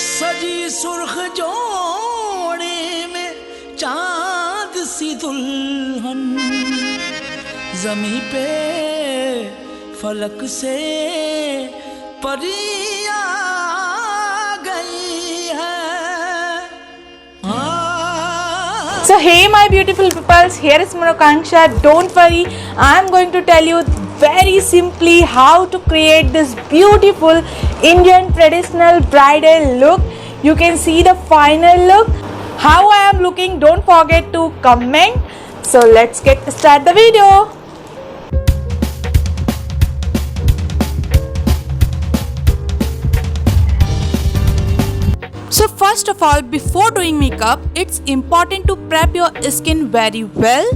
सजी सुर्ख जोड़े में चांद सी दुल्हन जमी पे फलक से परिया गई है। So hey my beautiful peoples, here is Manokanksha. Don't worry, I am going to tell you very simply how to create this beautiful Indian traditional bridal look. You can see the final look, how I am looking. Don't forget to comment. So let's start the video. So first of all, before doing makeup, it's important to prep your skin very well.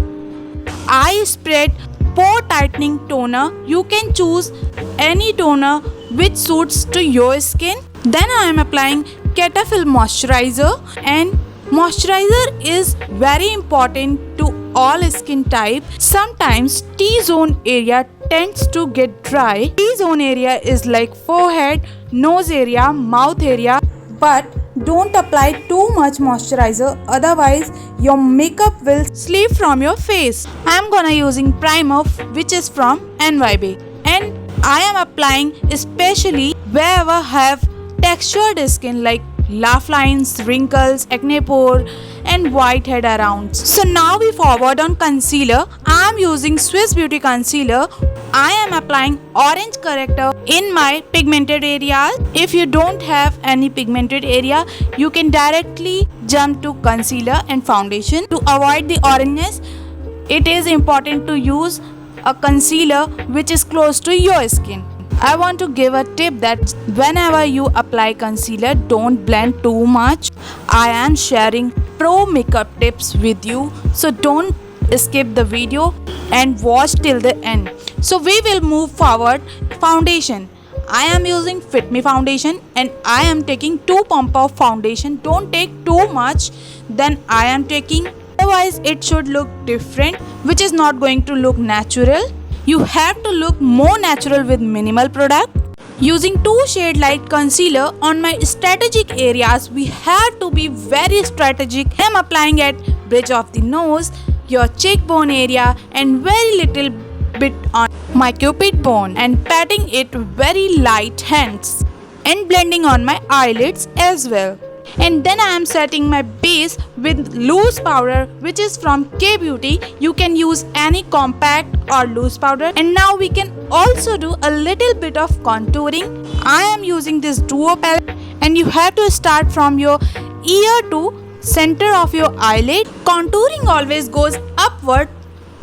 I spread pore tightening toner. You can choose any toner which suits to your skin. Then I am applying Cetaphil moisturizer, and moisturizer is very important to all skin type. Sometimes T-zone area tends to get dry. T-zone area is like forehead, nose area, mouth area, but don't apply too much moisturizer, otherwise your makeup will slip from your face. I am gonna using primer which is from NYB, and I am applying especially wherever have textured skin like laugh lines, wrinkles, acne pore and whitehead around. So now we forward on concealer. I am using Swiss Beauty concealer. I am applying orange corrector in my pigmented areas. If you don't have any pigmented area, you can directly jump to concealer and foundation. To avoid the orangeness, it is important to use a concealer which is close to your skin. I want to give a tip that whenever you apply concealer, don't blend too much. I am sharing pro makeup tips with you, so don't skip the video and watch till the end. So we will move forward. Foundation. I am using Fit Me foundation, and I am taking 2 pump of foundation. Don't take too much. Then I am taking, otherwise it should look different, which is not going to look natural. You have to look more natural with minimal product. Using 2 shade light concealer on my strategic areas, we have to be very strategic. I am applying at bridge of the nose, your cheekbone area, and very little bit on my cupid bone, and patting it very light hands, and blending on my eyelids as well. And then I am setting my base with loose powder which is from K Beauty. You can use any compact or loose powder. And now we can also do a little bit of contouring. I am using this duo palette, and you have to start from your ear to center of your eyelid. Contouring always goes upward,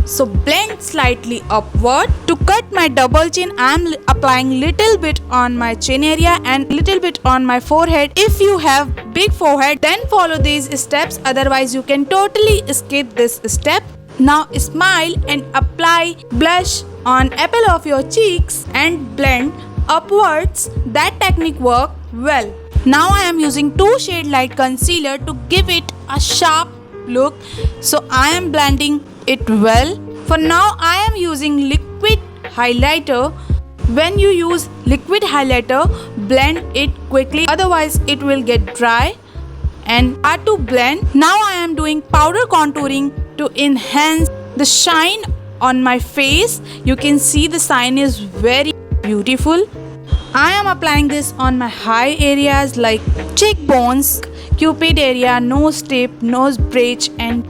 so blend slightly upward. To cut my double chin, I am applying little bit on my chin area and little bit on my forehead. If you have big forehead, then follow these steps, otherwise you can totally skip this step. Now smile and apply blush on apple of your cheeks and blend upwards. That technique work well. Now I am using 2 shade light concealer to give it a sharp look, so I am blending it well. For now I am using liquid highlighter. When you use liquid highlighter, blend it quickly, otherwise it will get dry and hard to blend. Now I am doing powder contouring to enhance the shine on my face. You can see the shine is very beautiful. I am applying this on my high areas like cheekbones, cupid area, nose tip, nose bridge, and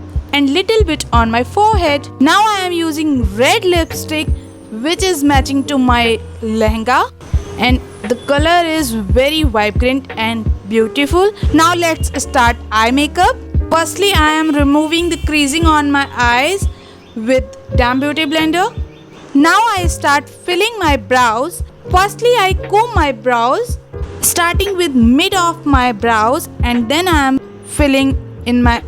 little bit on my forehead. Now I am using red lipstick which is matching to my lehenga, and the color is very vibrant and beautiful. Now let's start eye makeup. Firstly, I am removing the creasing on my eyes with Damn Beauty blender. Now I start filling my brows. Firstly, I comb my brows, starting with mid of my brows, and then I am filling in my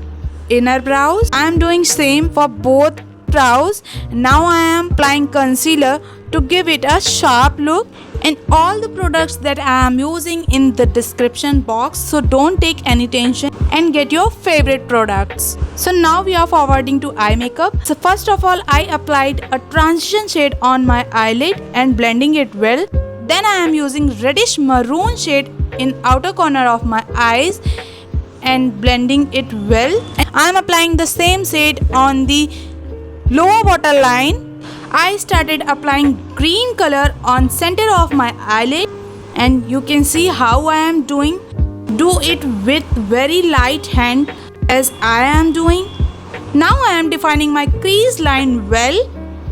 inner brows. I am doing same for both brows. Now I am applying concealer to give it a sharp look, and all the products that I am using in the description box, so don't take any tension and get your favorite products. So now we are forwarding to eye makeup. So first of all, I applied a transition shade on my eyelid and blending it well. Then I am using reddish maroon shade in outer corner of my eyes and blending it well. I am applying the same shade on the lower waterline. I started applying green color on center of my eyelid, and you can see how I am doing. Do it with very light hand as I am doing. Now I am defining my crease line well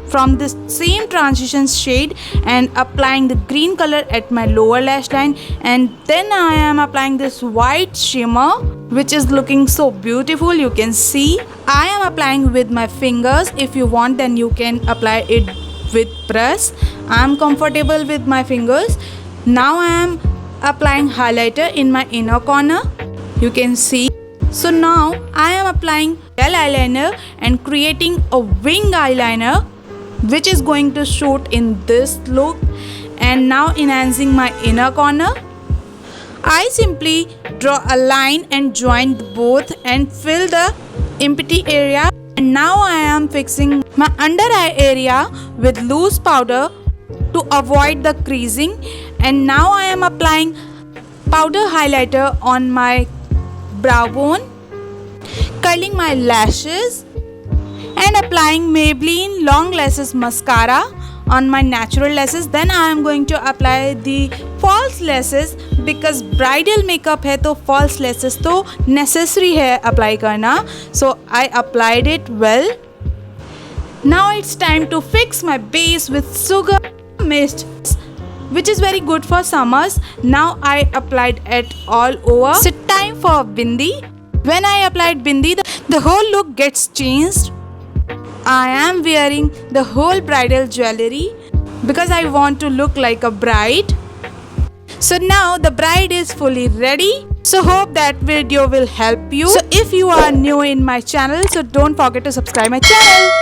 from the same transition shade and applying the green color at my lower lash line, and then I am applying this white shimmer which is looking so beautiful. You can see I am applying with my fingers. If you want, then you can apply it with brush. I am comfortable with my fingers. Now I am applying highlighter in my inner corner. You can see. So now I am applying gel eyeliner and creating a wing eyeliner which is going to shoot in this look, and now enhancing my inner corner. I simply draw a line and join both and fill the empty area, and now I am fixing my under eye area with loose powder to avoid the creasing, and now I am applying powder highlighter on my brow bone, curling my lashes and applying Maybelline Long Lashes Mascara on my natural lashes. Then I am going to apply the false lashes because bridal makeup है तो false lashes तो necessary है apply करना. So I applied it well. Now it's time to fix my base with sugar mist, which is very good for summers. Now I applied it all over. So time for bindi. When I applied bindi, the whole look gets changed. I am wearing the whole bridal jewelry because I want to look like a bride. So now the bride is fully ready. So hope that video will help you. So if you are new in my channel, so don't forget to subscribe my channel.